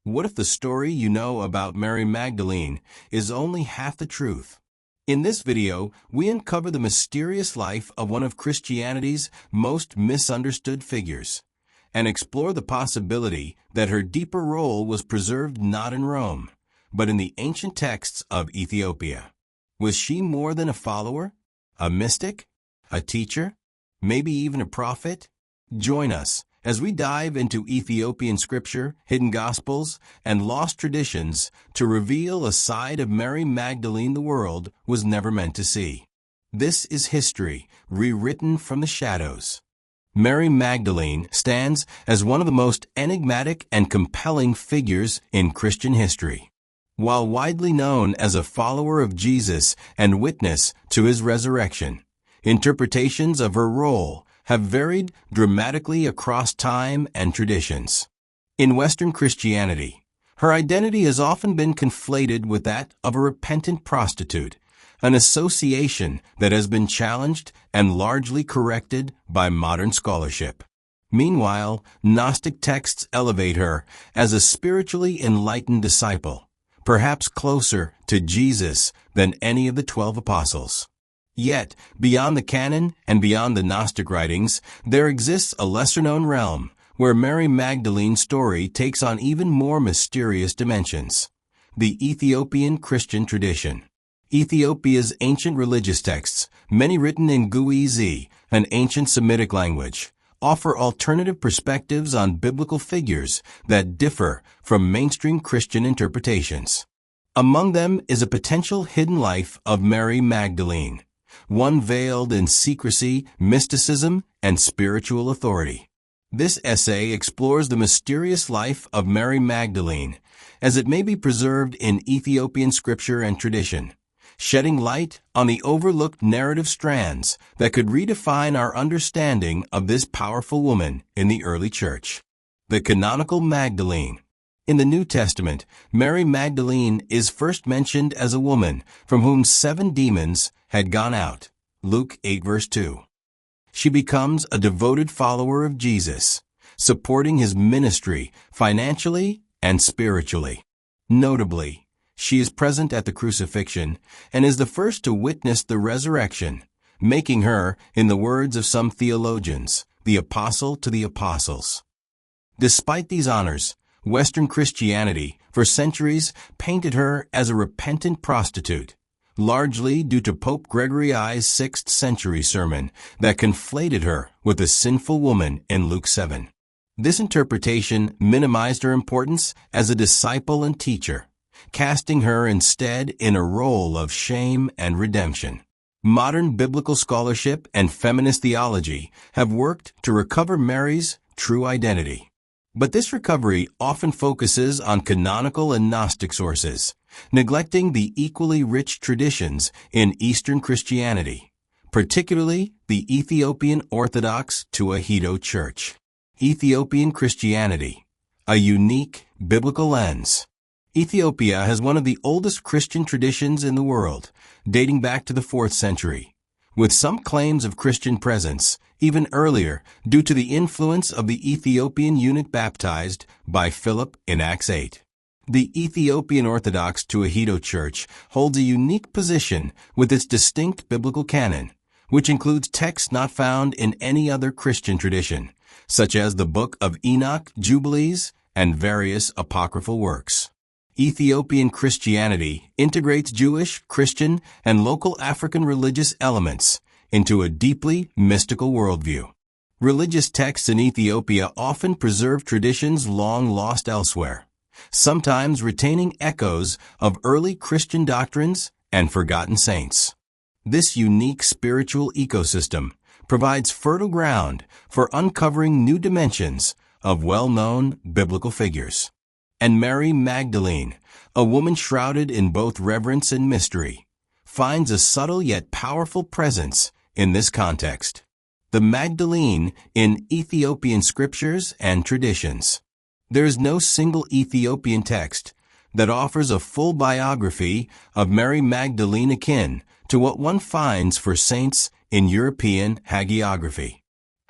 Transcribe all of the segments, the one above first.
What if the story you know about Mary Magdalene is only half the truth? In this video, we uncover the mysterious life of one of Christianity's most misunderstood figures, and explore the possibility that her deeper role was preserved not in Rome, but in the ancient texts of Ethiopia. Was she more than a follower? A mystic? A teacher? Maybe even a prophet? Join us as we dive into Ethiopian scripture, hidden gospels, and lost traditions to reveal a side of Mary Magdalene the world was never meant to see. This is history, rewritten from the shadows. Mary Magdalene stands as one of the most enigmatic and compelling figures in Christian history. While widely known as a follower of Jesus and witness to his resurrection, interpretations of her role have varied dramatically across time and traditions. In Western Christianity, her identity has often been conflated with that of a repentant prostitute, an association that has been challenged and largely corrected by modern scholarship. Meanwhile, Gnostic texts elevate her as a spiritually enlightened disciple, perhaps closer to Jesus than any of the 12 apostles. Yet, beyond the canon and beyond the Gnostic writings, there exists a lesser-known realm where Mary Magdalene's story takes on even more mysterious dimensions: the Ethiopian Christian tradition. Ethiopia's ancient religious texts, many written in Guizi, an ancient Semitic language, offer alternative perspectives on biblical figures that differ from mainstream Christian interpretations. Among them is a potential hidden life of Mary Magdalene, one veiled in secrecy, mysticism, and spiritual authority. This essay explores the mysterious life of Mary Magdalene as it may be preserved in Ethiopian scripture and tradition, shedding light on the overlooked narrative strands that could redefine our understanding of this powerful woman in the early church. The canonical Magdalene. In the New Testament, Mary Magdalene is first mentioned as a woman from whom 7 demons had gone out. Luke 8 verse 2. She becomes a devoted follower of Jesus, supporting his ministry financially and spiritually. Notably, she is present at the crucifixion and is the first to witness the resurrection, making her, in the words of some theologians, the apostle to the apostles. Despite these honors, Western Christianity, for centuries, painted her as a repentant prostitute, largely due to Pope Gregory I's 6th century sermon that conflated her with a sinful woman in Luke 7. This interpretation minimized her importance as a disciple and teacher, casting her instead in a role of shame and redemption. Modern biblical scholarship and feminist theology have worked to recover Mary's true identity. But this recovery often focuses on canonical and Gnostic sources, neglecting the equally rich traditions in Eastern Christianity, particularly the Ethiopian Orthodox Tewahedo Church. Ethiopian Christianity, a unique biblical lens. Ethiopia has one of the oldest Christian traditions in the world, dating back to the 4th century, with some claims of Christian presence even earlier due to the influence of the Ethiopian eunuch baptized by Philip in Acts 8. The Ethiopian Orthodox Tewahedo Church holds a unique position with its distinct biblical canon, which includes texts not found in any other Christian tradition, such as the Book of Enoch, Jubilees, and various apocryphal works. Ethiopian Christianity integrates Jewish, Christian, and local African religious elements into a deeply mystical worldview. Religious texts in Ethiopia often preserve traditions long lost elsewhere, sometimes retaining echoes of early Christian doctrines and forgotten saints. This unique spiritual ecosystem provides fertile ground for uncovering new dimensions of well-known biblical figures. And Mary Magdalene, a woman shrouded in both reverence and mystery, finds a subtle yet powerful presence in this context. The Magdalene in Ethiopian scriptures and traditions. There is no single Ethiopian text that offers a full biography of Mary Magdalene akin to what one finds for saints in European hagiography.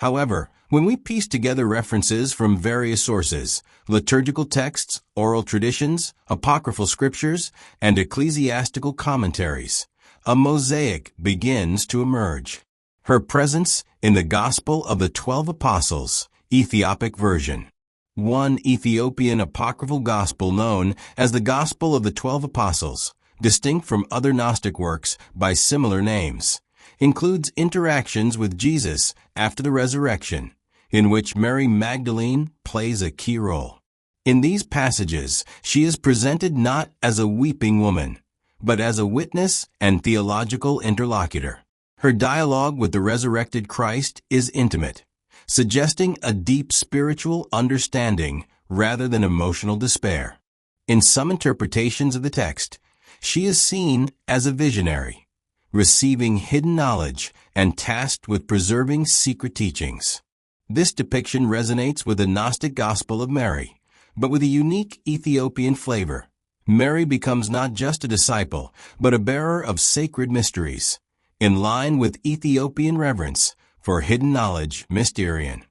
However, when we piece together references from various sources, liturgical texts, oral traditions, apocryphal scriptures, and ecclesiastical commentaries, a mosaic begins to emerge. Her presence in the Gospel of the 12 Apostles, Ethiopic version. One Ethiopian apocryphal gospel known as the Gospel of the 12 Apostles, distinct from other Gnostic works by similar names, includes interactions with Jesus after the resurrection, in which Mary Magdalene plays a key role. In these passages, she is presented not as a weeping woman, but as a witness and theological interlocutor. Her dialogue with the resurrected Christ is intimate, suggesting a deep spiritual understanding rather than emotional despair. In some interpretations of the text, she is seen as a visionary, receiving hidden knowledge and tasked with preserving secret teachings. This depiction resonates with the Gnostic Gospel of Mary, but with a unique Ethiopian flavor. Mary becomes not just a disciple, but a bearer of sacred mysteries, in line with Ethiopian reverence for hidden knowledge, Mysterion.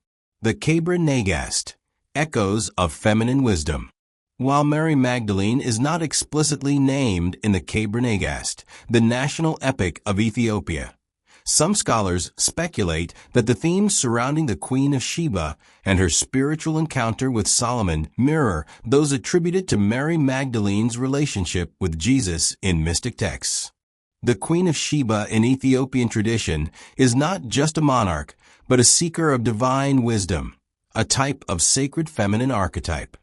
The Kebra Nagast, echoes of feminine wisdom. While Mary Magdalene is not explicitly named in the Kebra Nagast, the national epic of Ethiopia, some scholars speculate that the themes surrounding the Queen of Sheba and her spiritual encounter with Solomon mirror those attributed to Mary Magdalene's relationship with Jesus in mystic texts. The Queen of Sheba in Ethiopian tradition is not just a monarch, but a seeker of divine wisdom, a type of sacred feminine archetype.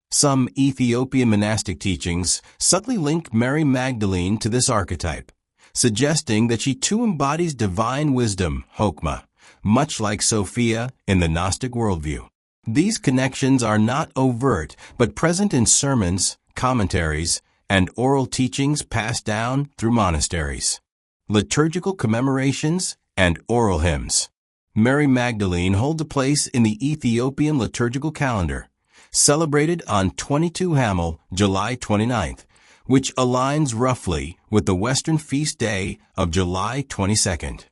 Some Ethiopian monastic teachings subtly link Mary Magdalene to this archetype, suggesting that she too embodies divine wisdom, Hokmah, much like Sophia in the Gnostic worldview. These connections are not overt, but present in sermons, commentaries, and oral teachings passed down through monasteries, liturgical commemorations, and oral hymns. Mary Magdalene holds a place in the Ethiopian liturgical calendar, celebrated on 22 Hamel, July 29th, which aligns roughly with the Western feast day of July 22nd.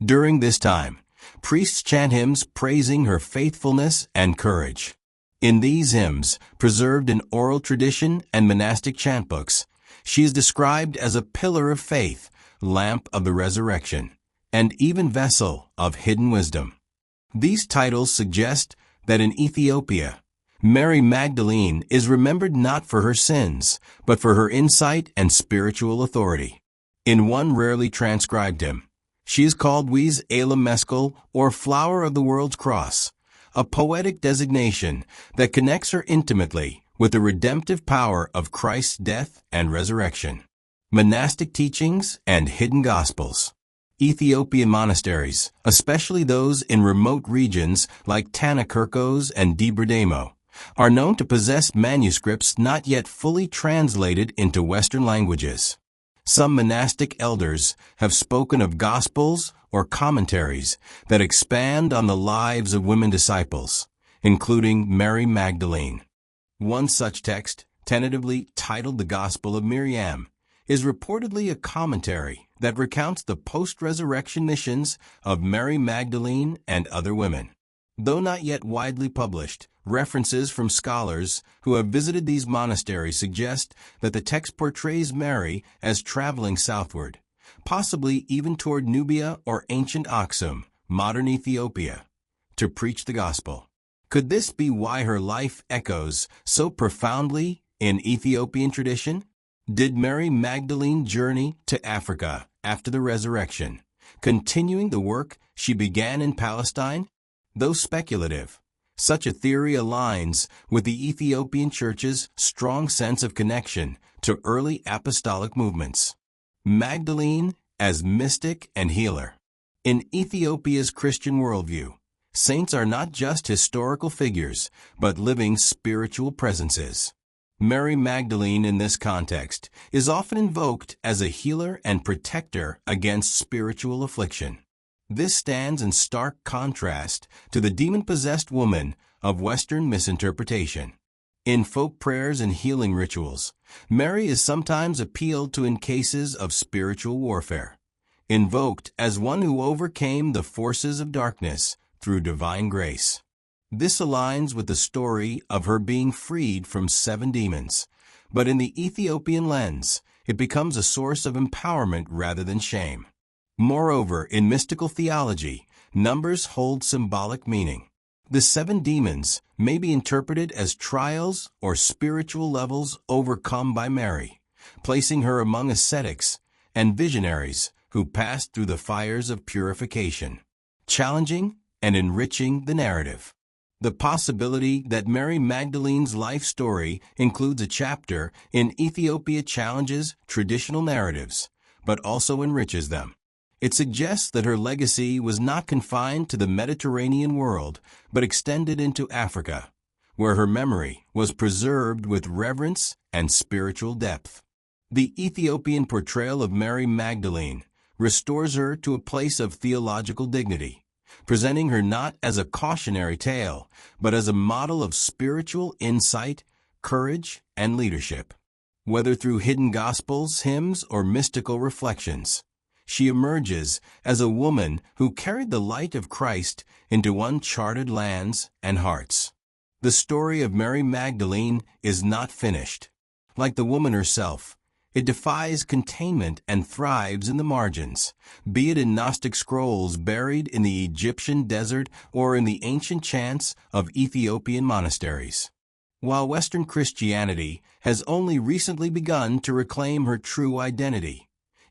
During this time, priests chant hymns praising her faithfulness and courage. In these hymns, preserved in oral tradition and monastic chant books, she is described as a pillar of faith, lamp of the resurrection, and even vessel of hidden wisdom. These titles suggest that in Ethiopia, Mary Magdalene is remembered not for her sins, but for her insight and spiritual authority. In one rarely transcribed hymn, she is called Wies Elam Meskel, or Flower of the World's Cross, a poetic designation that connects her intimately with the redemptive power of Christ's death and resurrection. Monastic teachings and hidden gospels. Ethiopian monasteries, especially those in remote regions like Tanakirkos and Debrademo, are known to possess manuscripts not yet fully translated into Western languages. Some monastic elders have spoken of gospels or commentaries that expand on the lives of women disciples, including Mary Magdalene. One such text, tentatively titled the Gospel of Miriam, is reportedly a commentary that recounts the post-resurrection missions of Mary Magdalene and other women. Though not yet widely published, references from scholars who have visited these monasteries suggest that the text portrays Mary as traveling southward, possibly even toward Nubia or ancient Aksum, modern Ethiopia, to preach the gospel. Could this be why her life echoes so profoundly in Ethiopian tradition? Did Mary Magdalene journey to Africa after the resurrection, continuing the work she began in Palestine? Though speculative, such a theory aligns with the Ethiopian Church's strong sense of connection to early apostolic movements. Magdalene as mystic and healer. In Ethiopia's Christian worldview, saints are not just historical figures, but living spiritual presences. Mary Magdalene in this context is often invoked as a healer and protector against spiritual affliction. This stands in stark contrast to the demon-possessed woman of Western misinterpretation. In folk prayers and healing rituals, Mary is sometimes appealed to in cases of spiritual warfare, invoked as one who overcame the forces of darkness, through divine grace. This aligns with the story of her being freed from 7 demons, but in the Ethiopian lens, it becomes a source of empowerment rather than shame. Moreover, in mystical theology, numbers hold symbolic meaning. The 7 demons may be interpreted as trials or spiritual levels overcome by Mary, placing her among ascetics and visionaries who passed through the fires of purification, challenging and enriching the narrative. The possibility that Mary Magdalene's life story includes a chapter in Ethiopia challenges traditional narratives, but also enriches them. It suggests that her legacy was not confined to the Mediterranean world, but extended into Africa, where her memory was preserved with reverence and spiritual depth. The Ethiopian portrayal of Mary Magdalene restores her to a place of theological dignity, presenting her not as a cautionary tale, but as a model of spiritual insight, courage, and leadership. Whether through hidden gospels, hymns, or mystical reflections, she emerges as a woman who carried the light of Christ into uncharted lands and hearts. The story of Mary Magdalene is not finished. Like the woman herself, it defies containment and thrives in the margins, be it in Gnostic scrolls buried in the Egyptian desert or in the ancient chants of Ethiopian monasteries. While Western Christianity has only recently begun to reclaim her true identity,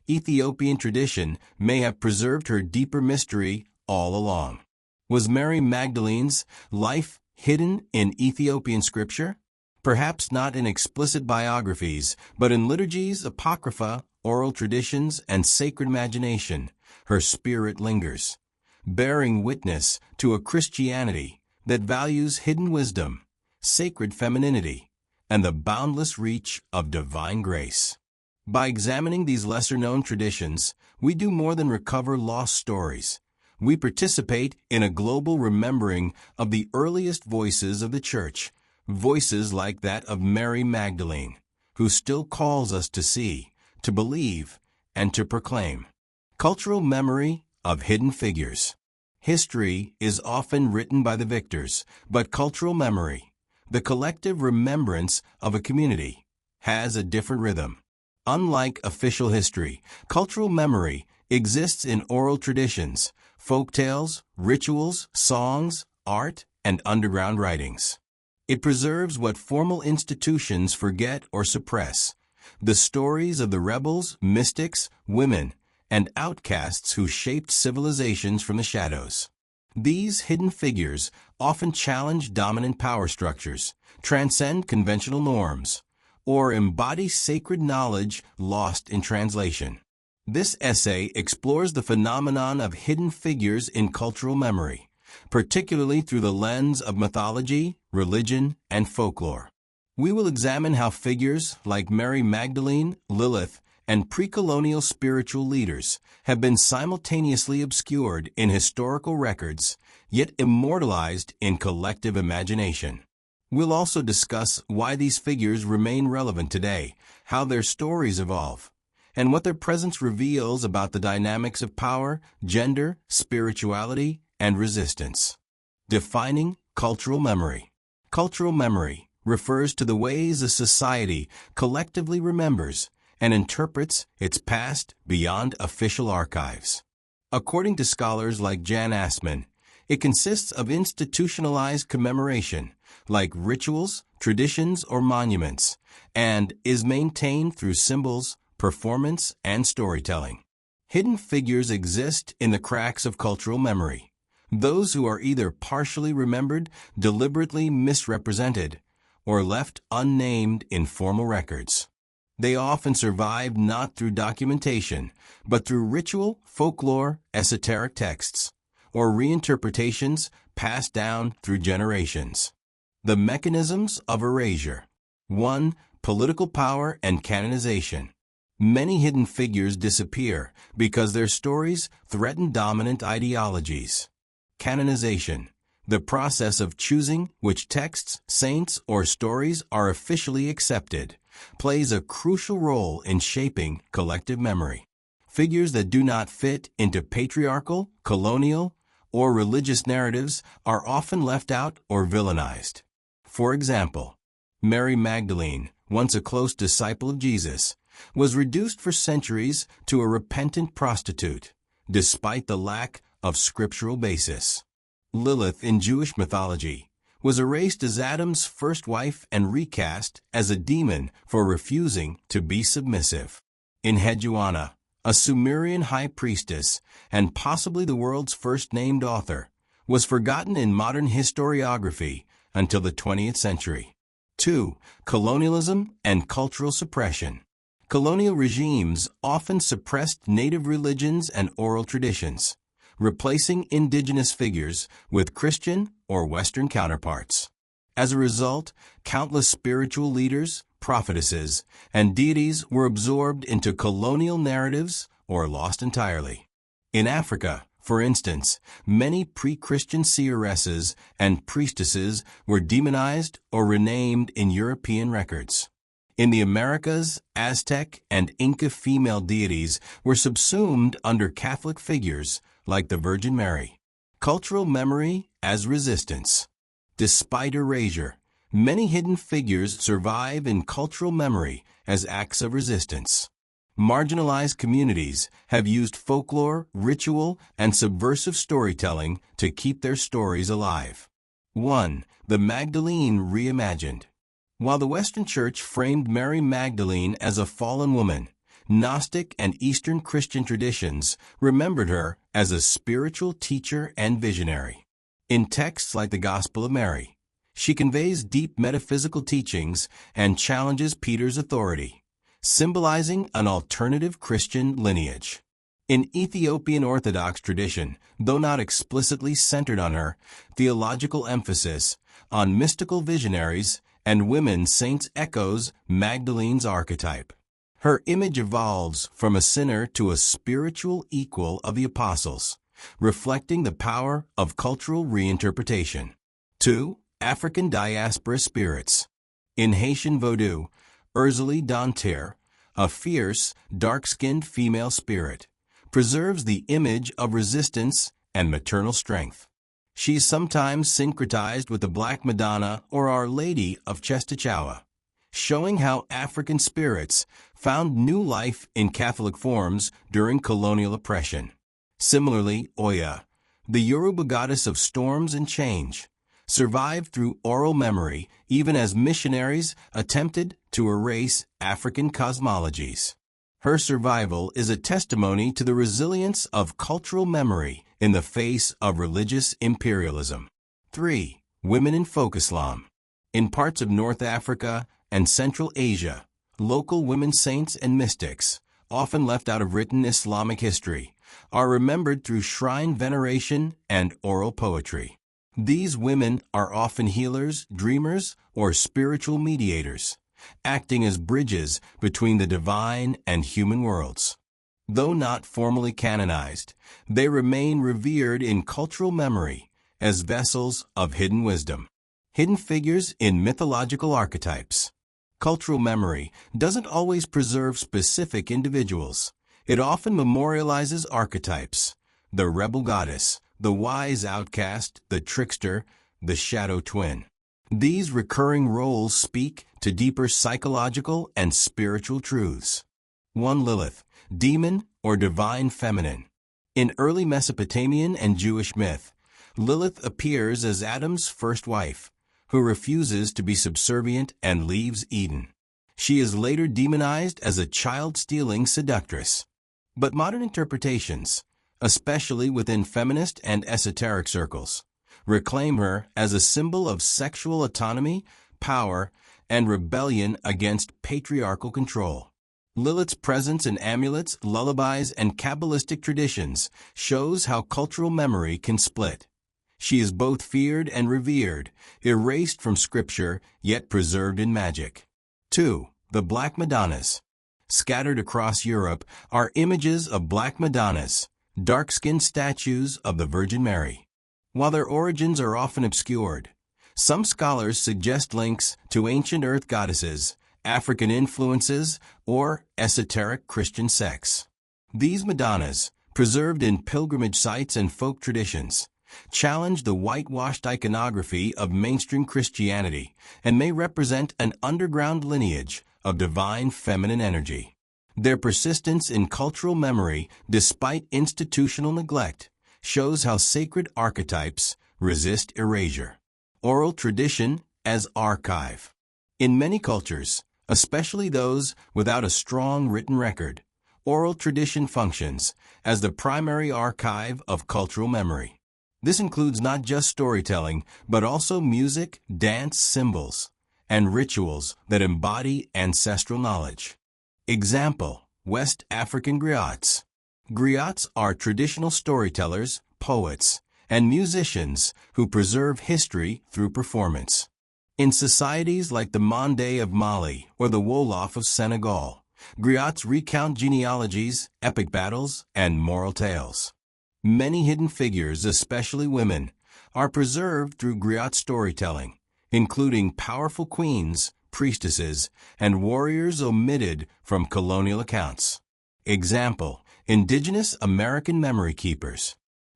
Ethiopian tradition may have preserved her deeper mystery all along. Was Mary Magdalene's life hidden in Ethiopian scripture? Perhaps not in explicit biographies, but in liturgies, apocrypha, oral traditions, and sacred imagination, her spirit lingers, bearing witness to a Christianity that values hidden wisdom, sacred femininity, and the boundless reach of divine grace. By examining these lesser-known traditions, we do more than recover lost stories. We participate in a global remembering of the earliest voices of the Church, voices like that of Mary Magdalene, who still calls us to see, to believe, and to proclaim. Cultural memory of hidden figures. History is often written by the victors, but cultural memory, the collective remembrance of a community, has a different rhythm. Unlike official history, cultural memory exists in oral traditions, folktales, rituals, songs, art, and underground writings. It preserves what formal institutions forget or suppress, the stories of the rebels, mystics, women, and outcasts who shaped civilizations from the shadows. These hidden figures often challenge dominant power structures, transcend conventional norms, or embody sacred knowledge lost in translation. This essay explores the phenomenon of hidden figures in cultural memory, particularly through the lens of mythology, religion, and folklore. We will examine how figures like Mary Magdalene, Lilith, and pre-colonial spiritual leaders have been simultaneously obscured in historical records, yet immortalized in collective imagination. We'll also discuss why these figures remain relevant today, how their stories evolve, and what their presence reveals about the dynamics of power, gender, spirituality, and resistance. Defining cultural memory. Cultural memory refers to the ways a society collectively remembers and interprets its past beyond official archives. According to scholars like Jan Assmann, it consists of institutionalized commemoration, like rituals, traditions, or monuments, and is maintained through symbols, performance, and storytelling. Hidden figures exist in the cracks of cultural memory. Those who are either partially remembered, deliberately misrepresented, or left unnamed in formal records. They often survive not through documentation, but through ritual, folklore, esoteric texts, or reinterpretations passed down through generations. The mechanisms of erasure. 1. Political power and canonization. Many hidden figures disappear because their stories threaten dominant ideologies. Canonization. The process of choosing which texts, saints, or stories are officially accepted, plays a crucial role in shaping collective memory. Figures that do not fit into patriarchal, colonial, or religious narratives are often left out or villainized. For example, Mary Magdalene, once a close disciple of Jesus, was reduced for centuries to a repentant prostitute, despite the lack of scriptural basis. Lilith in Jewish mythology was erased as Adam's first wife and recast as a demon for refusing to be submissive. Enheduanna, a Sumerian high priestess and possibly the world's first named author, was forgotten in modern historiography until the 20th century. 2. Colonialism and cultural suppression. Colonial regimes often suppressed native religions and oral traditions, replacing indigenous figures with Christian or Western counterparts. As a result, countless spiritual leaders, prophetesses, and deities were absorbed into colonial narratives or lost entirely. In Africa, for instance, many pre-Christian seeresses and priestesses were demonized or renamed in European records. In the Americas, Aztec and Inca female deities were subsumed under Catholic figures like the Virgin Mary. Cultural memory as resistance. Despite erasure, many hidden figures survive in cultural memory as acts of resistance. Marginalized communities have used folklore, ritual, and subversive storytelling to keep their stories alive. 1. The Magdalene reimagined. While the Western Church framed Mary Magdalene as a fallen woman, Gnostic and Eastern Christian traditions remembered her as a spiritual teacher and visionary. In texts like the Gospel of Mary, she conveys deep metaphysical teachings and challenges Peter's authority, symbolizing an alternative Christian lineage. In Ethiopian Orthodox tradition, though not explicitly centered on her, theological emphasis on mystical visionaries and women saints echoes Magdalene's archetype. Her image evolves from a sinner to a spiritual equal of the apostles, reflecting the power of cultural reinterpretation. 2. African diaspora spirits. In Haitian Vodou, Ursuli Dantir, a fierce, dark-skinned female spirit, preserves the image of resistance and maternal strength. She is sometimes syncretized with the Black Madonna or Our Lady of Czestochowa, showing how African spirits found new life in Catholic forms during colonial oppression. Similarly, Oya, the Yoruba goddess of storms and change, survived through oral memory even as missionaries attempted to erase African cosmologies. Her survival is a testimony to the resilience of cultural memory in the face of religious imperialism. 3. Women in folk Islam. In parts of North Africa and Central Asia, local women saints and mystics, often left out of written Islamic history, are remembered through shrine veneration and oral poetry. These women are often healers, dreamers, or spiritual mediators, acting as bridges between the divine and human worlds. Though not formally canonized, they remain revered in cultural memory as vessels of hidden wisdom. Hidden figures in mythological archetypes. Cultural memory doesn't always preserve specific individuals. It often memorializes archetypes: the rebel goddess, the wise outcast, the trickster, the shadow twin. These recurring roles speak to deeper psychological and spiritual truths. 1. Lilith, demon or divine feminine. In early Mesopotamian and Jewish myth, Lilith appears as Adam's first wife, who refuses to be subservient and leaves Eden. She is later demonized as a child-stealing seductress. But modern interpretations, especially within feminist and esoteric circles, reclaim her as a symbol of sexual autonomy, power, and rebellion against patriarchal control. Lilith's presence in amulets, lullabies, and Kabbalistic traditions shows how cultural memory can split. She is both feared and revered, erased from scripture, yet preserved in magic. 2. The Black Madonnas. Scattered across Europe are images of Black Madonnas, dark-skinned statues of the Virgin Mary. While their origins are often obscured, some scholars suggest links to ancient earth goddesses, African influences, or esoteric Christian sects. These Madonnas, preserved in pilgrimage sites and folk traditions, challenge the whitewashed iconography of mainstream Christianity and may represent an underground lineage of divine feminine energy. Their persistence in cultural memory, despite institutional neglect, shows how sacred archetypes resist erasure. Oral tradition as archive. In many cultures, especially those without a strong written record, oral tradition functions as the primary archive of cultural memory. This includes not just storytelling, but also music, dance, symbols, and rituals that embody ancestral knowledge. Example: West African griots. Griots are traditional storytellers, poets, and musicians who preserve history through performance. In societies like the Mande of Mali or the Wolof of Senegal, griots recount genealogies, epic battles, and moral tales. Many hidden figures, especially women, are preserved through griot storytelling, including powerful queens, priestesses, and warriors omitted from colonial accounts. Example: Indigenous American memory keepers.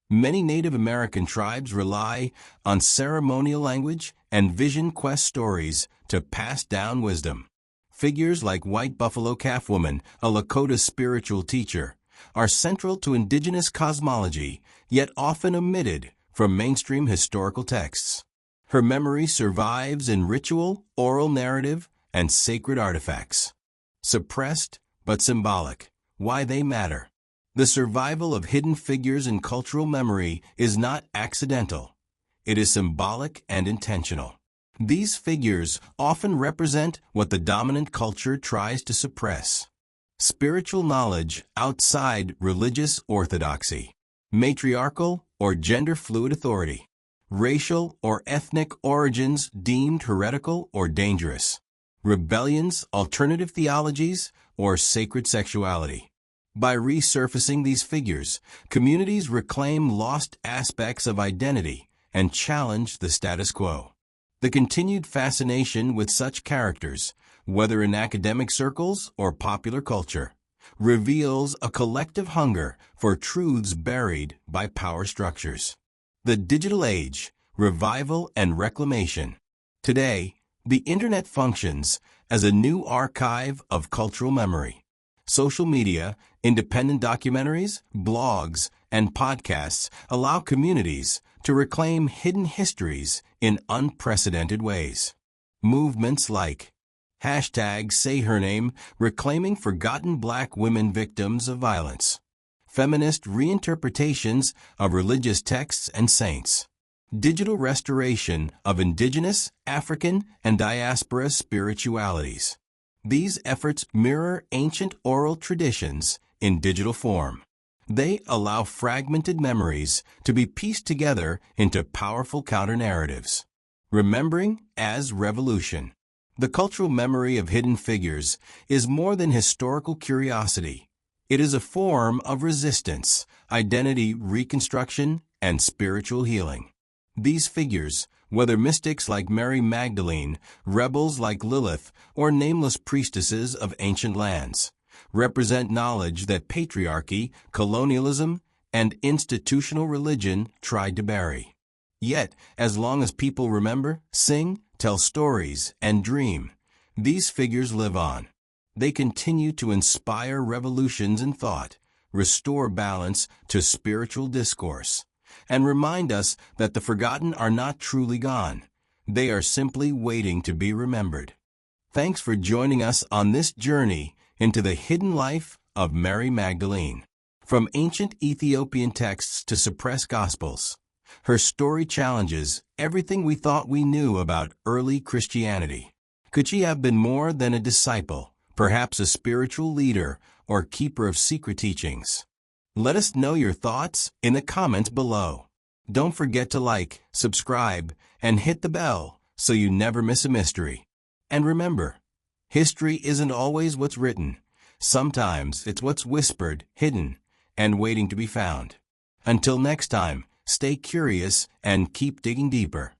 Many Native American tribes rely on ceremonial language and vision quest stories to pass down wisdom. Figures like White Buffalo Calf Woman, a Lakota spiritual teacher, are central to indigenous cosmology, yet often omitted from mainstream historical texts. Her memory survives in ritual, oral narrative, and sacred artifacts. Suppressed but symbolic. Why they matter. The survival of hidden figures in cultural memory is not accidental. It is symbolic and intentional. These figures often represent what the dominant culture tries to suppress. Spiritual knowledge outside religious orthodoxy. Matriarchal or gender-fluid authority. Racial or ethnic origins deemed heretical or dangerous. Rebellions, alternative theologies, or sacred sexuality. By resurfacing these figures, communities reclaim lost aspects of identity and challenge the status quo. The continued fascination with such characters, whether in academic circles or popular culture, reveals a collective hunger for truths buried by power structures. The digital age, revival and reclamation. Today, the Internet functions as a new archive of cultural memory. Social media, independent documentaries, blogs, and podcasts allow communities to reclaim hidden histories in unprecedented ways. Movements like #SayHerName, reclaiming forgotten Black women victims of violence. Feminist reinterpretations of religious texts and saints. Digital restoration of indigenous, African, and diaspora spiritualities. These efforts mirror ancient oral traditions in digital form. They allow fragmented memories to be pieced together into powerful counter-narratives. Remembering as revolution. The cultural memory of hidden figures is more than historical curiosity. It is a form of resistance, identity reconstruction, and spiritual healing. These figures, whether mystics like Mary Magdalene, rebels like Lilith, or nameless priestesses of ancient lands, represent knowledge that patriarchy, colonialism, and institutional religion tried to bury. Yet, as long as people remember, sing, tell stories, and dream, these figures live on. They continue to inspire revolutions in thought, restore balance to spiritual discourse, and remind us that the forgotten are not truly gone. They are simply waiting to be remembered. Thanks for joining us on this journey into the hidden life of Mary Magdalene. From ancient Ethiopian texts to suppressed gospels, her story challenges everything we thought we knew about early Christianity. Could she have been more than a disciple, perhaps a spiritual leader or keeper of secret teachings? Let us know your thoughts in the comments below. Don't forget to like, subscribe, and hit the bell so you never miss a mystery. And remember, history isn't always what's written. Sometimes it's what's whispered, hidden, and waiting to be found. Until next time, stay curious and keep digging deeper.